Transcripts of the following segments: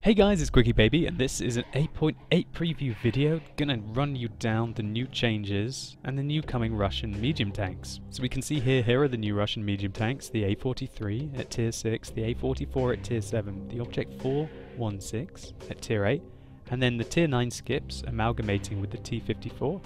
Hey guys, it's Quickie Baby, and this is an 8.8 preview video gonna run you down the new changes and the new coming Russian medium tanks. So we can see here are the new Russian medium tanks, the A43 at tier 6, the A44 at tier 7, the Object 416 at tier 8, and then the tier 9 skips amalgamating with the T54.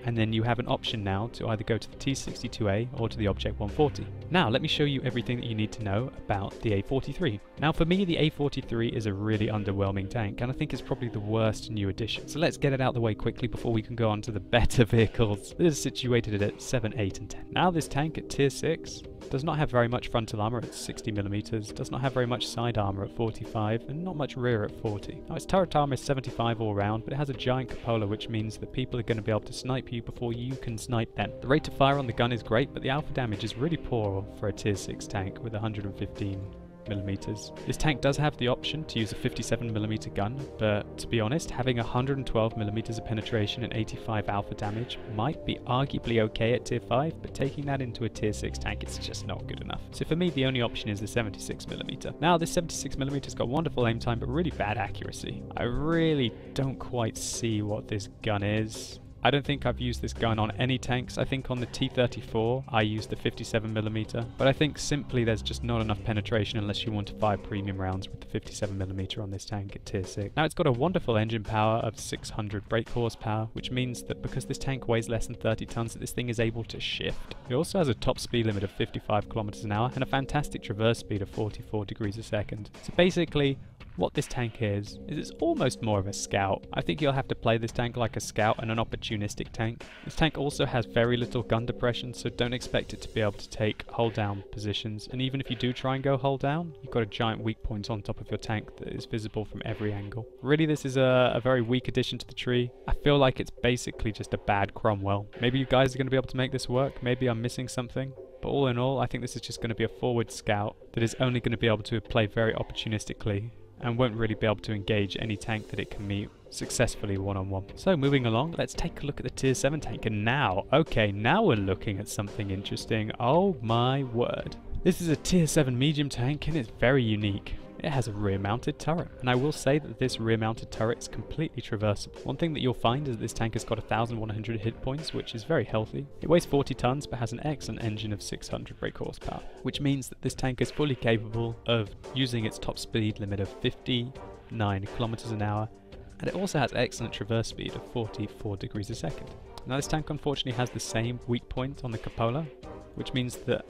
And then you have an option now to either go to the T62A or to the Object 140. Now let me show you everything that you need to know about the A43. Now for me the A43 is a really underwhelming tank, and I think it's probably the worst new addition. So let's get it out of the way quickly before we can go on to the better vehicles that are situated at 7, 8 and 10. Now this tank at tier 6 does not have very much frontal armor at 60mm, does not have very much side armor at 45, and not much rear at 40. Now its turret armor is 75 all round, but it has a giant cupola, which means that people are going to be able to snipe you before you can snipe them. The rate of fire on the gun is great, but the alpha damage is really poor for a tier 6 tank with 115mm. This tank does have the option to use a 57mm gun, but to be honest, having 112mm of penetration and 85 alpha damage might be arguably okay at tier 5, but taking that into a tier 6 tank, it's just not good enough. So for me, the only option is the 76mm. Now this 76mm's got wonderful aim time, but really bad accuracy. I really don't quite see what this gun is. I don't think I've used this gun on any tanks. I think on the T34 I used the 57mm, but I think simply there's just not enough penetration unless you want to fire premium rounds with the 57mm on this tank at tier 6. Now it's got a wonderful engine power of 600 brake horsepower, which means that because this tank weighs less than 30 tons, that this thing is able to shift. It also has a top speed limit of 55 kilometers an hour and a fantastic traverse speed of 44 degrees a second. So basically, what this tank is it's almost more of a scout. I think you'll have to play this tank like a scout and an opportunistic tank. This tank also has very little gun depression, so don't expect it to be able to take hold down positions, and even if you do try and go hold down, you've got a giant weak point on top of your tank that is visible from every angle. Really, this is a very weak addition to the tree. I feel like it's basically just a bad Cromwell. Maybe you guys are going to be able to make this work, maybe I'm missing something. But all in all, I think this is just going to be a forward scout that is only going to be able to play very opportunistically and won't really be able to engage any tank that it can meet successfully one-on-one. So moving along, let's take a look at the tier 7 tank, and now we're looking at something interesting. Oh my word. This is a tier 7 medium tank and it's very unique. It has a rear-mounted turret, and I will say that this rear-mounted turret is completely traversable. One thing that you'll find is that this tank has got 1,100 hit points, which is very healthy. It weighs 40 tons but has an excellent engine of 600 brake horsepower, which means that this tank is fully capable of using its top speed limit of 59 kilometers an hour, and it also has excellent traverse speed of 44 degrees a second. Now this tank unfortunately has the same weak point on the cupola, which means that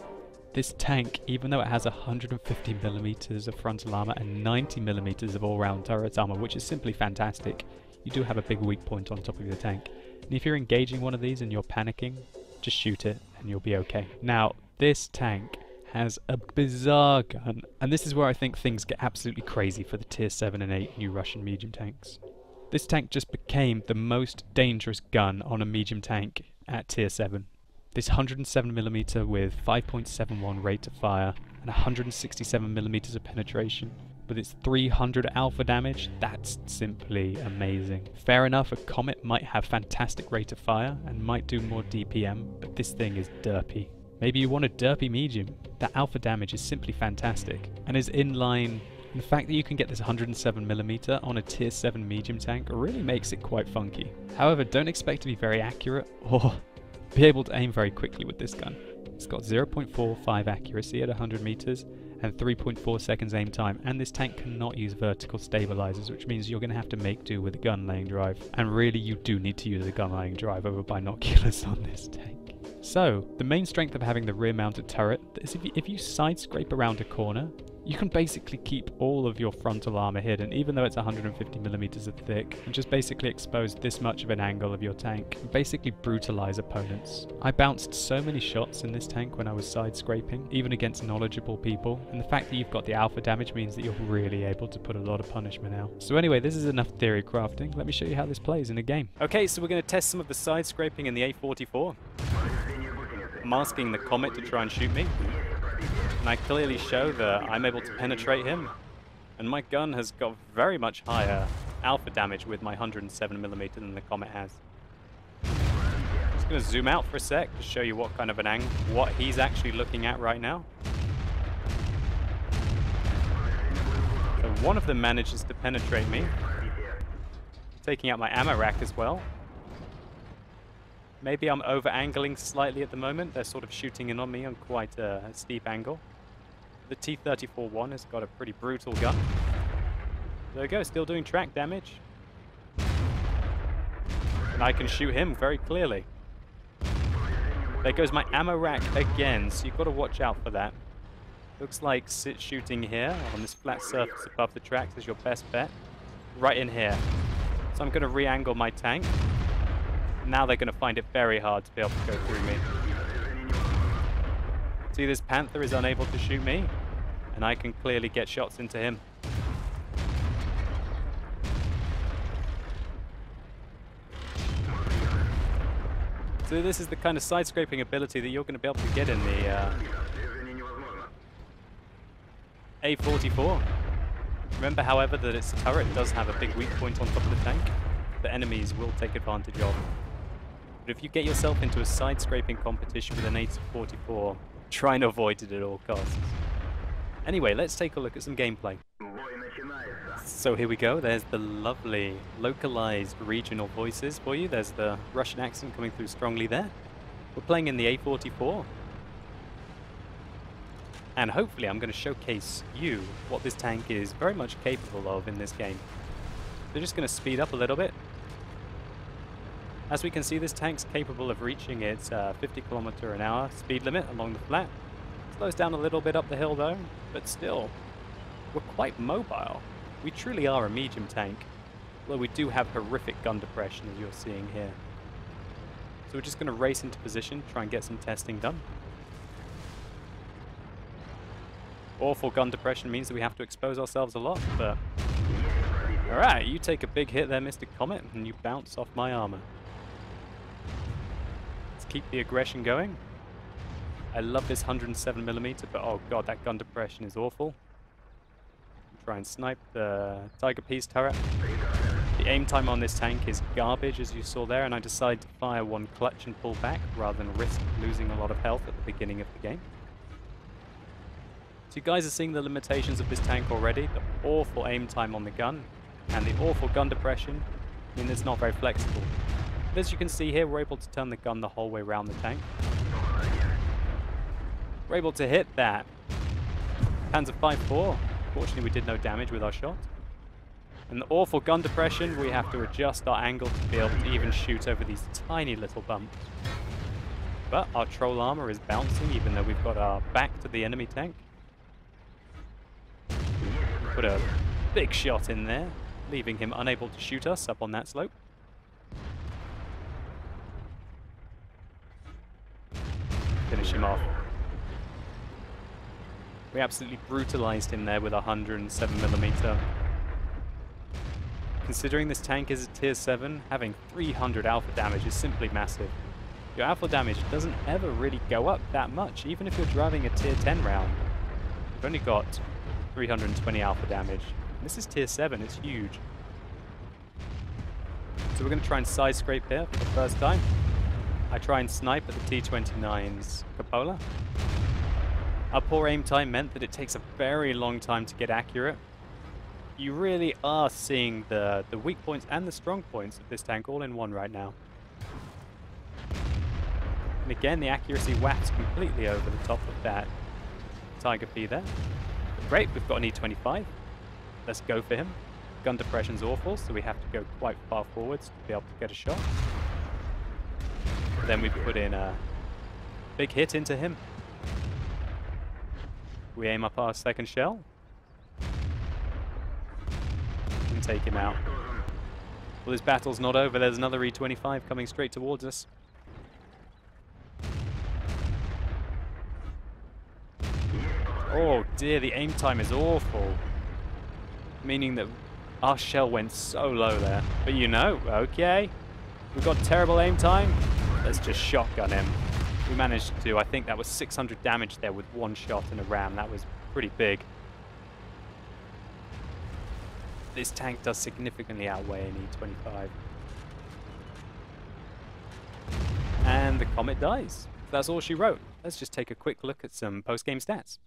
this tank, even though it has 150mm of frontal armor and 90mm of all-round turret armor, which is simply fantastic, you do have a big weak point on top of your tank. And if you're engaging one of these and you're panicking, just shoot it and you'll be okay. Now, this tank has a bizarre gun, and this is where I think things get absolutely crazy for the tier 7 and 8 new Russian medium tanks. This tank just became the most dangerous gun on a medium tank at tier 7. This 107mm with 5.71 rate of fire and 167mm of penetration, with its 300 alpha damage, that's simply amazing. Fair enough, a Comet might have fantastic rate of fire and might do more DPM, but this thing is derpy. Maybe you want a derpy medium. That alpha damage is simply fantastic and is in line. And the fact that you can get this 107mm on a tier 7 medium tank really makes it quite funky. However, don't expect to be very accurate or be able to aim very quickly with this gun. It's got 0.45 accuracy at 100 meters and 3.4 seconds aim time, and this tank cannot use vertical stabilizers, which means you're going to have to make do with a gun laying drive, and really you do need to use a gun laying drive over binoculars on this tank. So the main strength of having the rear mounted turret is if you side scrape around a corner, you can basically keep all of your frontal armor hidden, even though it's 150mm thick, and just basically expose this much of an angle of your tank, and basically brutalize opponents. I bounced so many shots in this tank when I was side scraping, even against knowledgeable people, and the fact that you've got the alpha damage means that you're really able to put a lot of punishment out. So anyway, this is enough theory crafting. Let me show you how this plays in a game. Okay, so we're going to test some of the side scraping in the A44. I'm asking the Comet to try and shoot me, and I clearly show that I'm able to penetrate him, and my gun has got very much higher alpha damage with my 107mm than the Comet has. Just going to zoom out for a sec to show you what kind of an angle, what he's actually looking at right now. So one of them manages to penetrate me, taking out my ammo rack as well. Maybe I'm over-angling slightly at the moment. They're sort of shooting in on me on quite a steep angle. The T-34-1 has got a pretty brutal gun. There we go, still doing track damage. And I can shoot him very clearly. There goes my ammo rack again, so you've got to watch out for that. Looks like shooting here on this flat surface above the tracks is your best bet. Right in here. So I'm going to re-angle my tank. Now they're going to find it very hard to be able to go through me. See, this Panther is unable to shoot me, and I can clearly get shots into him. So this is the kind of side-scraping ability that you're going to be able to get in the A44. Remember, however, that its turret does have a big weak point on top of the tank that enemies will take advantage of. But if you get yourself into a side-scraping competition with an A44, try and avoid it at all costs. Anyway, let's take a look at some gameplay. So here we go, there's the lovely localized regional voices for you. There's the Russian accent coming through strongly there. We're playing in the A44. And hopefully I'm going to showcase you what this tank is very much capable of in this game. They're just going to speed up a little bit. As we can see, this tank's capable of reaching its 50 km/h speed limit along the flat. Slows down a little bit up the hill though, but still, we're quite mobile. We truly are a medium tank, although we do have horrific gun depression as you're seeing here. So we're just going to race into position, try and get some testing done. Awful gun depression means that we have to expose ourselves a lot, but... Alright, you take a big hit there, Mr. Comet, and you bounce off my armor. Let's keep the aggression going. I love this 107mm, but oh god, that gun depression is awful. Try and snipe the Tiger Peace turret. The aim time on this tank is garbage, as you saw there, and I decided to fire one clutch and pull back rather than risk losing a lot of health at the beginning of the game. So you guys are seeing the limitations of this tank already. The awful aim time on the gun and the awful gun depression mean it's not very flexible. But as you can see here, we're able to turn the gun the whole way around the tank. We're able to hit that Panzer V4. Fortunately, we did no damage with our shot. And the awful gun depression, we have to adjust our angle to be able to even shoot over these tiny little bumps. But our troll armor is bouncing even though we've got our back to the enemy tank. Put a big shot in there, leaving him unable to shoot us up on that slope. Finish him off. We absolutely brutalized him there with a 107mm. Considering this tank is a tier 7, having 300 alpha damage is simply massive. Your alpha damage doesn't ever really go up that much, even if you're driving a tier 10 round. You've only got 320 alpha damage. This is tier 7, it's huge. So we're going to try and side scrape here for the first time. I try and snipe at the T-29's cupola. Our poor aim time meant that it takes a very long time to get accurate. You really are seeing the weak points and the strong points of this tank all in one right now. And again, the accuracy whacks completely over the top of that Tiger P there. But great, we've got an E25. Let's go for him. Gun depression's awful, so we have to go quite far forwards to be able to get a shot. But then we put in a big hit into him. We aim up our second shell and take him out. Well, this battle's not over. There's another E25 coming straight towards us. Oh dear, the aim time is awful. Meaning that our shell went so low there. But you know, okay. We've got terrible aim time. Let's just shotgun him. We managed to, I think that was 600 damage there with one shot and a ram. That was pretty big. This tank does significantly outweigh an E25. And the Comet dies. That's all she wrote. Let's just take a quick look at some post-game stats.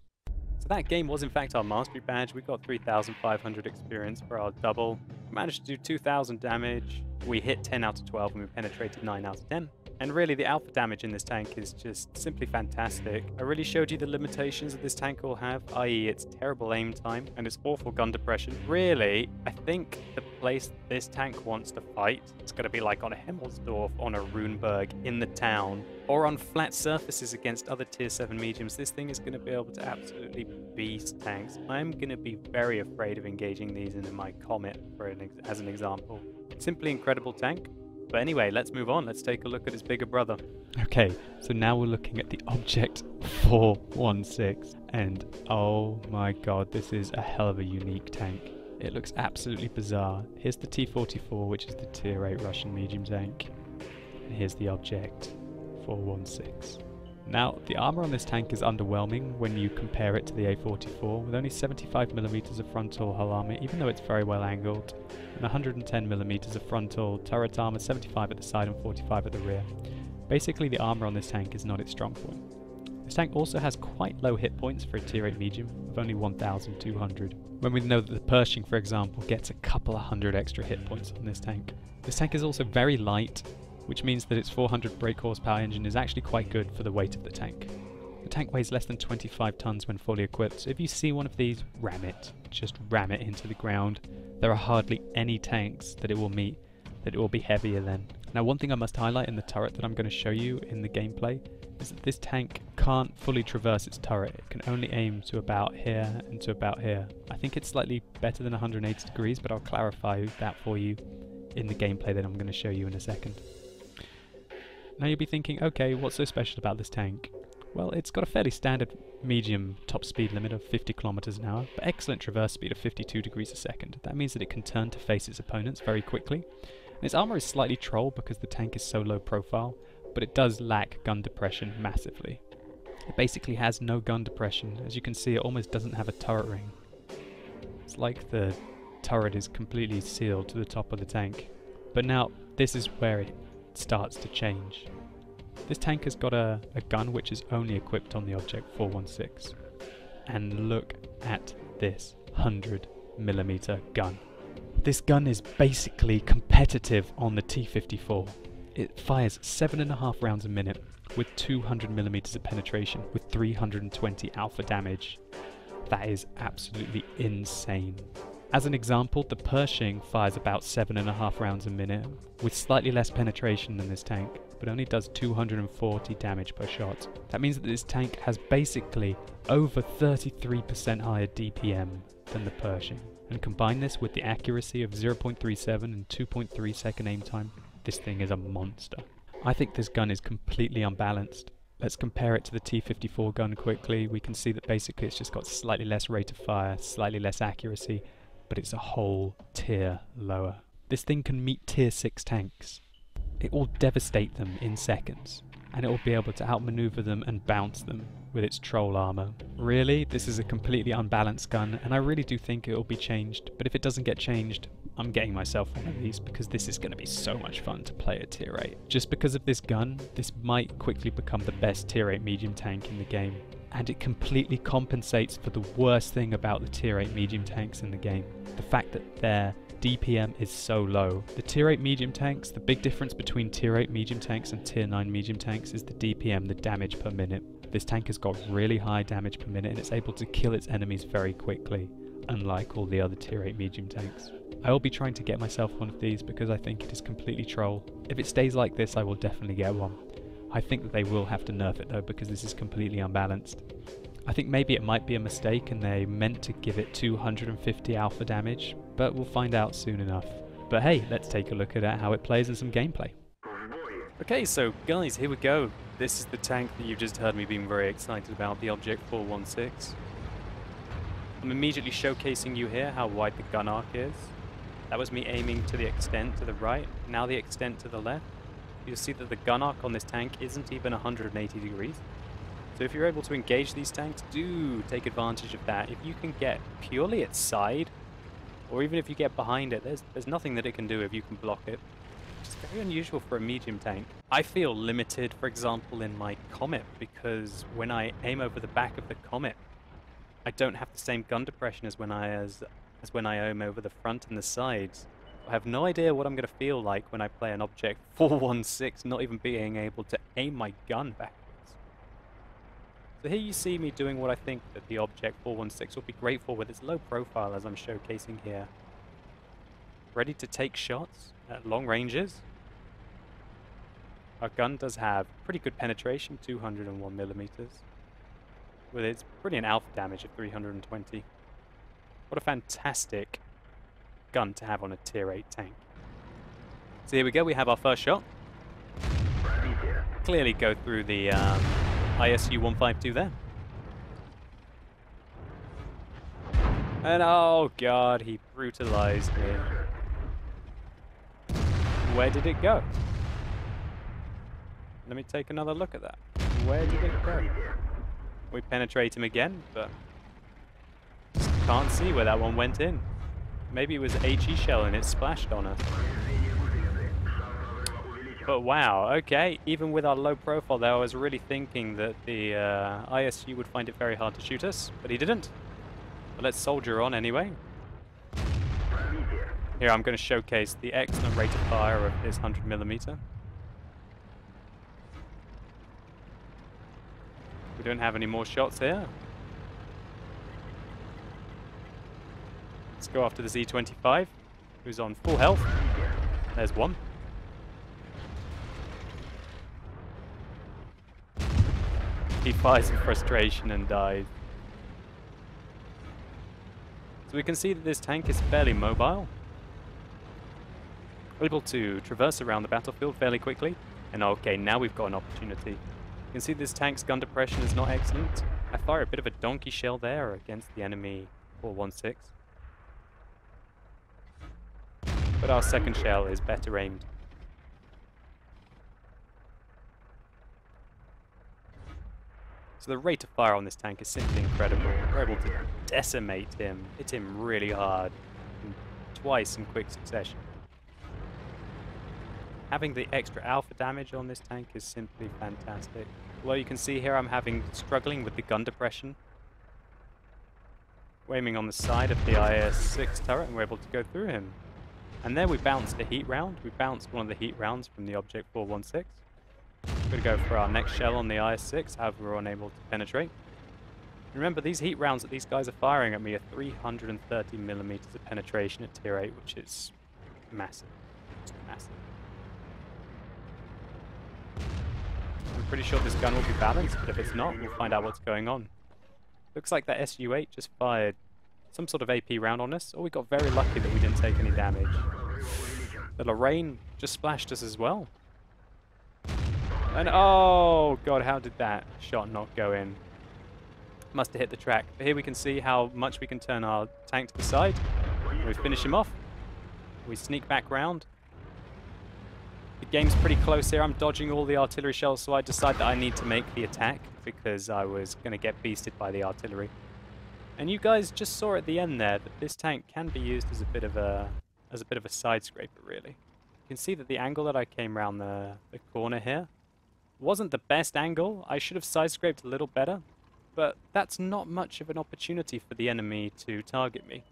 So that game was in fact our mastery badge. We got 3,500 experience for our double. We managed to do 2,000 damage. We hit 10 out of 12 and we penetrated 9 out of 10. And really the alpha damage in this tank is just simply fantastic. I really showed you the limitations that this tank will have, i.e. its terrible aim time and its awful gun depression. Really, I think the place this tank wants to fight is going to be like on a Himmelsdorf, on a Runeberg, in the town, or on flat surfaces against other tier 7 mediums. This thing is going to be able to absolutely beast tanks. I'm going to be very afraid of engaging these in my Comet as an example. Simply incredible tank. But anyway, let's move on. Let's take a look at his bigger brother. Okay, so now we're looking at the Object 416. And oh my god, this is a hell of a unique tank. It looks absolutely bizarre. Here's the T-44, which is the tier 8 Russian medium tank. And here's the Object 416. Now, the armor on this tank is underwhelming when you compare it to the A44, with only 75mm of frontal hull armor, even though it's very well angled, and 110mm of frontal turret armor, 75 at the side and 45 at the rear. Basically, the armor on this tank is not its strong point. This tank also has quite low hit points for a tier 8 medium, of only 1,200, when we know that the Pershing, for example, gets a couple of hundred extra hit points on this tank. This tank is also very light, which means that its 400 brake horsepower engine is actually quite good for the weight of the tank. The tank weighs less than 25 tons when fully equipped, so if you see one of these, ram it. Just ram it into the ground. There are hardly any tanks that it will meet that it will be heavier than. Now, one thing I must highlight in the turret that I'm going to show you in the gameplay is that this tank can't fully traverse its turret. It can only aim to about here and to about here. I think it's slightly better than 180 degrees, but I'll clarify that for you in the gameplay that I'm going to show you in a second. Now you'll be thinking, okay, what's so special about this tank? Well, it's got a fairly standard medium top speed limit of 50 kilometers an hour, but excellent traverse speed of 52 degrees a second. That means that it can turn to face its opponents very quickly. And its armor is slightly troll because the tank is so low profile, but it does lack gun depression massively. It basically has no gun depression. As you can see, it almost doesn't have a turret ring. It's like the turret is completely sealed to the top of the tank. But now, this is where it starts to change. This tank has got a gun which is only equipped on the Object 416. And look at this 100mm gun. This gun is basically competitive on the T-54. It fires 7.5 rounds a minute with 200mm of penetration with 320 alpha damage. That is absolutely insane. As an example, the Pershing fires about 7.5 rounds a minute with slightly less penetration than this tank, but only does 240 damage per shot. That means that this tank has basically over 33% higher DPM than the Pershing. And combine this with the accuracy of 0.37 and 2.3 second aim time, this thing is a monster. I think this gun is completely unbalanced. Let's compare it to the T-54 gun quickly. We can see that basically it's just got slightly less rate of fire, slightly less accuracy, but it's a whole tier lower. This thing can meet tier 6 tanks. It will devastate them in seconds, and it will be able to outmaneuver them and bounce them with its troll armor. Really, this is a completely unbalanced gun, and I really do think it will be changed, but if it doesn't get changed, I'm getting myself one of these because this is going to be so much fun to play at tier 8. Just because of this gun, this might quickly become the best tier 8 medium tank in the game, and it completely compensates for the worst thing about the tier 8 medium tanks in the game. The fact that their DPM is so low. The tier 8 medium tanks, the big difference between tier 8 medium tanks and tier 9 medium tanks is the DPM, the damage per minute. This tank has got really high damage per minute and it's able to kill its enemies very quickly, unlike all the other tier 8 medium tanks. I will be trying to get myself one of these because I think it is completely troll. If it stays like this, I will definitely get one. I think that they will have to nerf it though because this is completely unbalanced. I think maybe it might be a mistake and they meant to give it 250 alpha damage, but we'll find out soon enough. But hey, let's take a look at how it plays in some gameplay. Okay, so guys, here we go. This is the tank that you've just heard me being very excited about, the Object 416. I'm immediately showcasing you here how wide the gun arc is. That was me aiming to the extent to the right, now the extent to the left. You'll see that the gun arc on this tank isn't even 180 degrees. So if you're able to engage these tanks, do take advantage of that. If you can get purely its side, or even if you get behind it, there's nothing that it can do if you can block it. Which is very unusual for a medium tank. I feel limited, for example, in my Comet, because when I aim over the back of the Comet, I don't have the same gun depression as when I aim over the front and the sides. I have no idea what I'm going to feel like when I play an Object 416, not even being able to aim my gun backwards. So here you see me doing what I think that the Object 416 will be great for with its low profile, as I'm showcasing here. Ready to take shots at long ranges. Our gun does have pretty good penetration, 201 millimeters, with its brilliant alpha damage of 320. What a fantastic gun to have on a tier 8 tank. So here we go, we have our first shot. Clearly go through the ISU 152 there. And oh god, he brutalized me. Where did it go? Let me take another look at that. Where did it go? We penetrate him again, but just can't see where that one went in. Maybe it was HE shell and it splashed on us. But wow, okay, even with our low profile there, I was really thinking that the ISU would find it very hard to shoot us, but he didn't. But let's soldier on anyway. Here I'm going to showcase the excellent rate of fire of this 100mm. We don't have any more shots here. Let's go after the Z25, who's on full health. There's one. He fires in frustration and dies. So we can see that this tank is fairly mobile, able to traverse around the battlefield fairly quickly. And okay, now we've got an opportunity. You can see this tank's gun depression is not excellent. I fire a bit of a donkey shell there against the enemy 416. But our second shell is better aimed. So the rate of fire on this tank is simply incredible. We're able to decimate him, hit him really hard, twice in quick succession. Having the extra alpha damage on this tank is simply fantastic. Although you can see here I'm struggling with the gun depression. We're aiming on the side of the IS-6 turret and we're able to go through him. And there we bounced a heat round. We bounced one of the heat rounds from the Object 416. We're going to go for our next shell on the IS-6, however we're unable to penetrate. Remember, these heat rounds that these guys are firing at me are 330mm of penetration at tier 8, which is massive. It's massive. I'm pretty sure this gun will be balanced, but if it's not, we'll find out what's going on. Looks like that SU-8 just fired some sort of AP round on us, or we got very lucky that we didn't take any damage. The Lorraine just splashed us as well. And oh god, how did that shot not go in? Must have hit the track. But here we can see how much we can turn our tank to the side. We finish him off. We sneak back round. The game's pretty close here. I'm dodging all the artillery shells, so I decide that I need to make the attack because I was going to get beasted by the artillery. And you guys just saw at the end there that this tank can be used as a bit of a side scraper, really. You can see that the angle that I came around the corner here wasn't the best angle. I should have side scraped a little better, but that's not much of an opportunity for the enemy to target me.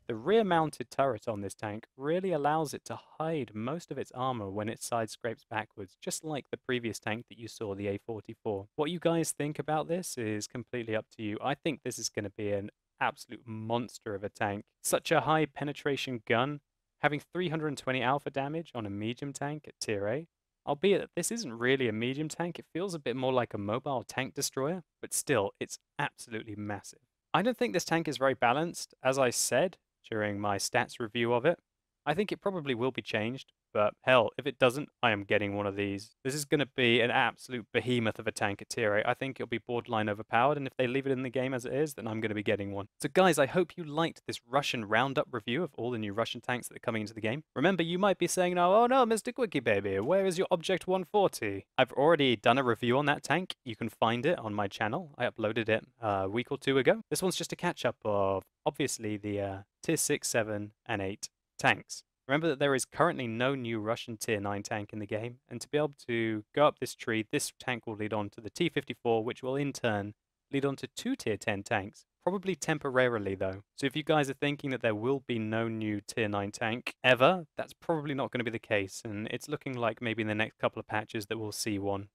The rear-mounted turret on this tank really allows it to hide most of its armor when it side scrapes backwards, just like the previous tank that you saw, the A44. What you guys think about this is completely up to you. I think this is going to be an absolute monster of a tank. Such a high penetration gun, having 320 alpha damage on a medium tank at tier A. Albeit that this isn't really a medium tank, it feels a bit more like a mobile tank destroyer, but still, it's absolutely massive. I don't think this tank is very balanced, as I said during my stats review of it. I think it probably will be changed, but hell, if it doesn't, I am getting one of these. This is going to be an absolute behemoth of a tank at tier 8. I think it'll be borderline overpowered, and if they leave it in the game as it is, then I'm going to be getting one. So guys, I hope you liked this Russian roundup review of all the new Russian tanks that are coming into the game. Remember, you might be saying now, oh no, Mr. Quickie Baby, where is your Object 140? I've already done a review on that tank. You can find it on my channel. I uploaded it a week or two ago. This one's just a catch-up of, obviously, the tier 6, 7, and 8 tanks. Remember that there is currently no new Russian tier 9 tank in the game, and to be able to go up this tree, this tank will lead on to the T-54, which will in turn lead on to 2 tier 10 tanks, probably temporarily though. So if you guys are thinking that there will be no new tier 9 tank ever, that's probably not going to be the case, and it's looking like maybe in the next couple of patches that we'll see one.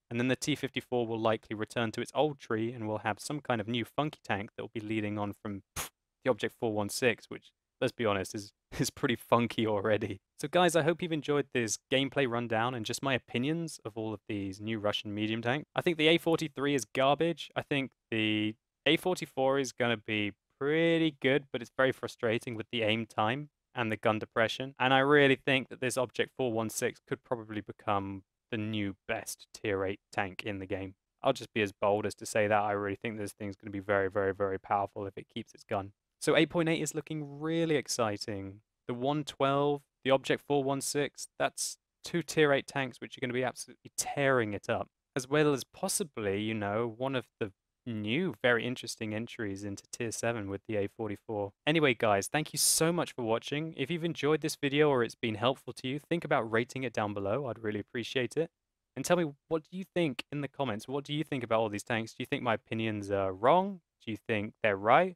And then the T-54 will likely return to its old tree and will have some kind of new funky tank that will be leading on from the Object 416, which, let's be honest, is pretty funky already. So guys, I hope you've enjoyed this gameplay rundown and just my opinions of all of these new Russian medium tanks. I think the A43 is garbage. I think the A44 is going to be pretty good, but it's very frustrating with the aim time and the gun depression. And I really think that this Object 416 could probably become the new best tier 8 tank in the game. I'll just be as bold as to say that I really think this thing's going to be very, very, very powerful if it keeps its gun. So 8.8 is looking really exciting. The 112, the Object 416, that's two tier 8 tanks which are going to be absolutely tearing it up. As well as possibly, you know, one of the new, very interesting entries into tier 7 with the A44. Anyway, guys, thank you so much for watching. If you've enjoyed this video or it's been helpful to you, think about rating it down below. I'd really appreciate it. And tell me, what do you think in the comments? What do you think about all these tanks? Do you think my opinions are wrong? Do you think they're right?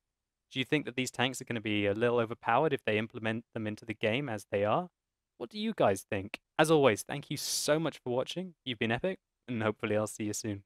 Do you think that these tanks are going to be a little overpowered if they implement them into the game as they are? What do you guys think? As always, thank you so much for watching. You've been epic, and hopefully I'll see you soon.